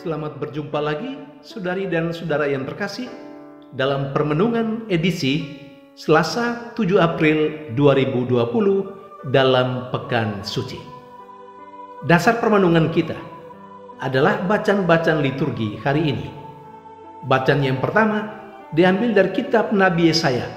Selamat berjumpa lagi, saudari dan saudara yang terkasih, dalam permenungan edisi Selasa 7 April 2020 dalam Pekan Suci. Dasar permenungan kita adalah bacaan-bacaan liturgi hari ini. Bacaan yang pertama diambil dari kitab Nabi Yesaya,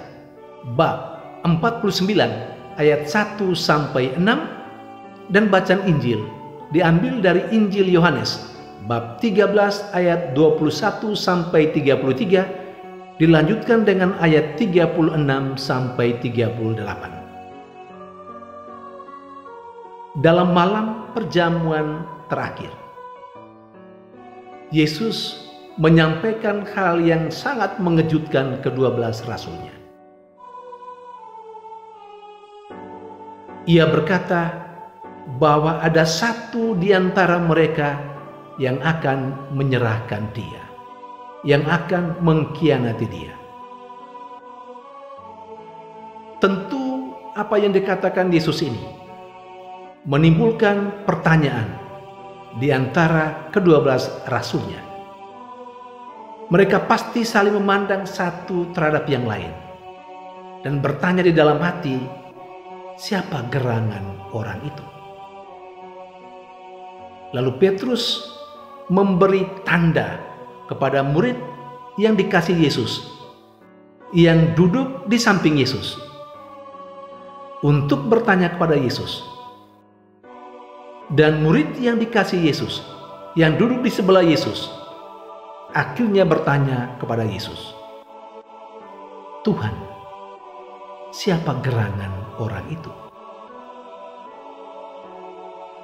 bab 49 ayat 1 sampai 6, dan bacaan Injil diambil dari Injil Yohanes bab 13 ayat 21 sampai 33, dilanjutkan dengan ayat 36 sampai 38. Dalam malam perjamuan terakhir, Yesus menyampaikan hal yang sangat mengejutkan ke-12 rasulnya. Ia berkata bahwa ada satu di antara mereka yang akan menyerahkan dia, yang akan mengkhianati dia. Tentu apa yang dikatakan Yesus ini menimbulkan pertanyaan di antara ke-12 rasulnya. Mereka pasti saling memandang satu terhadap yang lain dan bertanya di dalam hati, siapa gerangan orang itu? Lalu Petrus memberi tanda kepada murid yang dikasih Yesus, yang duduk di samping Yesus, untuk bertanya kepada Yesus. Dan murid yang dikasih Yesus, yang duduk di sebelah Yesus, akhirnya bertanya kepada Yesus, Tuhan, siapa gerangan orang itu?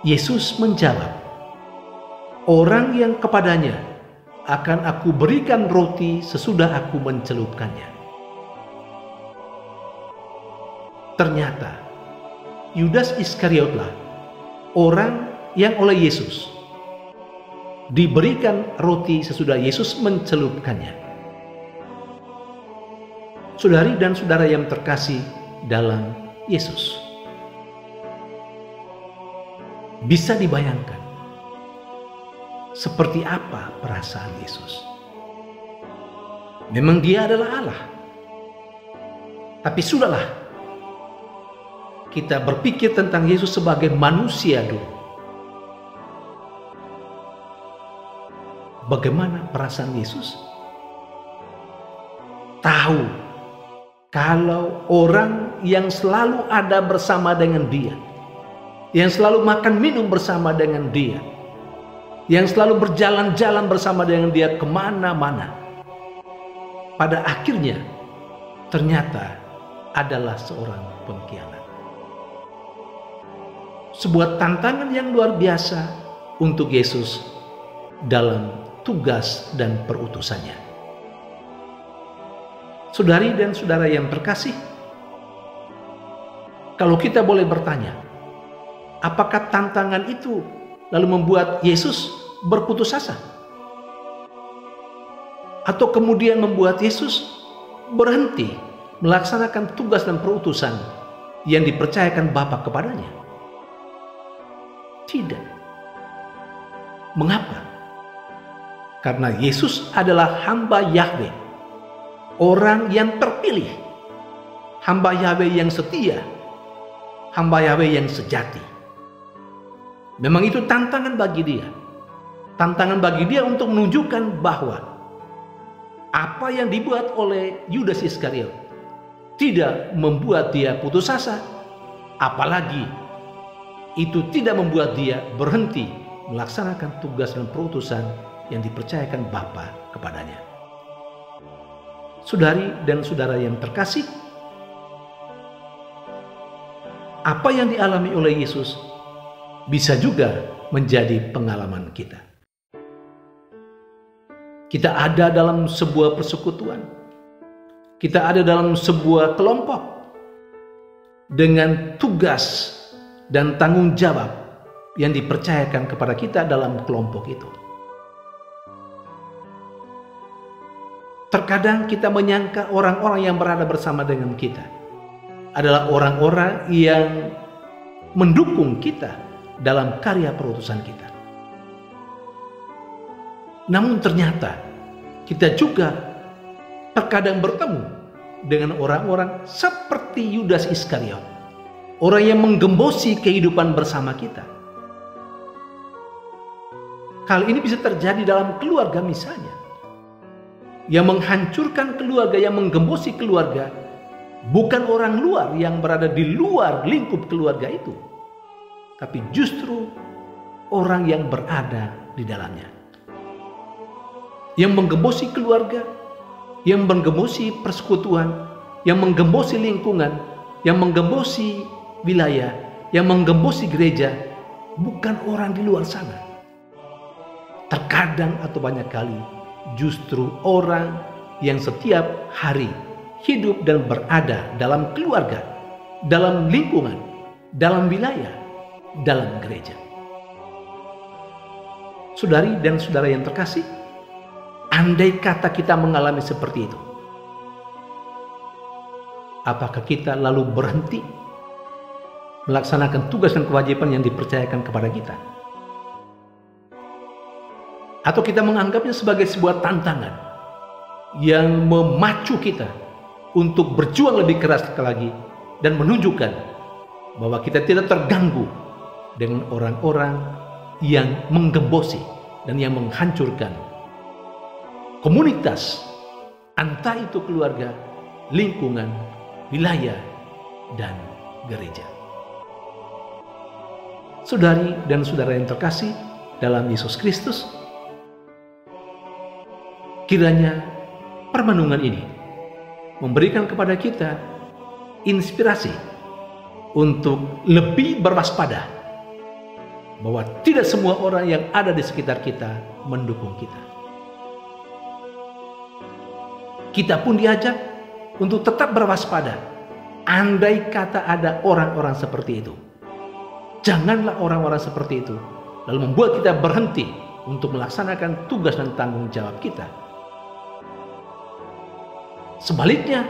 Yesus menjawab, orang yang kepadanya akan aku berikan roti sesudah aku mencelupkannya. Ternyata Yudas Iskariotlah orang yang oleh Yesus diberikan roti sesudah Yesus mencelupkannya. Saudari dan saudara yang terkasih dalam Yesus, bisa dibayangkan seperti apa perasaan Yesus. Memang dia adalah Allah, tapi sudahlah, kita berpikir tentang Yesus sebagai manusia dulu. Bagaimana perasaan Yesus? Tahu kalau orang yang selalu ada bersama dengan dia, yang selalu makan minum bersama dengan dia, yang selalu berjalan-jalan bersama dengan dia kemana-mana, pada akhirnya ternyata adalah seorang pengkhianat. Sebuah tantangan yang luar biasa untuk Yesus dalam tugas dan perutusannya. Saudari dan saudara yang terkasih, kalau kita boleh bertanya, apakah tantangan itu lalu membuat Yesus berputus asa? Atau kemudian membuat Yesus berhenti melaksanakan tugas dan perutusan yang dipercayakan Bapa kepadanya? Tidak. Mengapa? Karena Yesus adalah hamba Yahweh, orang yang terpilih, hamba Yahweh yang setia, hamba Yahweh yang sejati. Memang itu tantangan bagi dia. Tantangan bagi dia untuk menunjukkan bahwa apa yang dibuat oleh Yudas Iskariot tidak membuat dia putus asa, apalagi itu tidak membuat dia berhenti melaksanakan tugas dan perutusan yang dipercayakan Bapa kepadanya. Saudari dan saudara yang terkasih, apa yang dialami oleh Yesus bisa juga menjadi pengalaman kita. Kita ada dalam sebuah persekutuan, kita ada dalam sebuah kelompok dengan tugas dan tanggung jawab yang dipercayakan kepada kita dalam kelompok itu. Terkadang kita menyangka orang-orang yang berada bersama dengan kita adalah orang-orang yang mendukung kita dalam karya perutusan kita. Namun ternyata kita juga terkadang bertemu dengan orang-orang seperti Yudas Iskariot, orang yang menggembosi kehidupan bersama kita. Hal ini bisa terjadi dalam keluarga misalnya, yang menghancurkan keluarga, yang menggembosi keluarga, bukan orang luar yang berada di luar lingkup keluarga itu, tapi justru orang yang berada di dalamnya. Yang menggembosi keluarga, yang menggembosi persekutuan, yang menggembosi lingkungan, yang menggembosi wilayah, yang menggembosi gereja, bukan orang di luar sana. Terkadang atau banyak kali justru orang yang setiap hari hidup dan berada dalam keluarga, dalam lingkungan, dalam wilayah, dalam gereja. Saudari dan saudara yang terkasih, andai kata kita mengalami seperti itu, apakah kita lalu berhenti melaksanakan tugas dan kewajiban yang dipercayakan kepada kita? Atau kita menganggapnya sebagai sebuah tantangan yang memacu kita untuk berjuang lebih keras lagi dan menunjukkan bahwa kita tidak terganggu dengan orang-orang yang menggembosi dan yang menghancurkan komunitas, entah itu keluarga, lingkungan, wilayah, dan gereja. Saudari dan saudara yang terkasih dalam Yesus Kristus, kiranya permenungan ini memberikan kepada kita inspirasi untuk lebih berwaspada bahwa tidak semua orang yang ada di sekitar kita mendukung kita. Kita pun diajak untuk tetap berwaspada. Andai kata ada orang-orang seperti itu, janganlah orang-orang seperti itu lalu membuat kita berhenti untuk melaksanakan tugas dan tanggung jawab kita. Sebaliknya,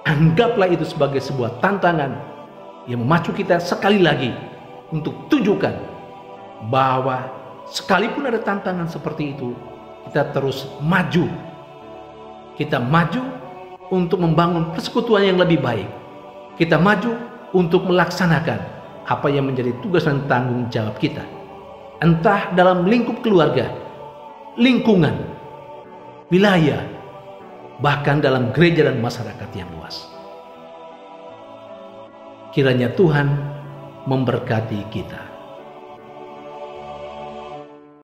anggaplah itu sebagai sebuah tantangan yang memacu kita sekali lagi untuk tunjukkan bahwa sekalipun ada tantangan seperti itu, kita terus maju. Kita maju untuk membangun persekutuan yang lebih baik. Kita maju untuk melaksanakan apa yang menjadi tugas dan tanggung jawab kita. Entah dalam lingkup keluarga, lingkungan, wilayah, bahkan dalam gereja dan masyarakat yang luas. Kiranya Tuhan memberkati kita.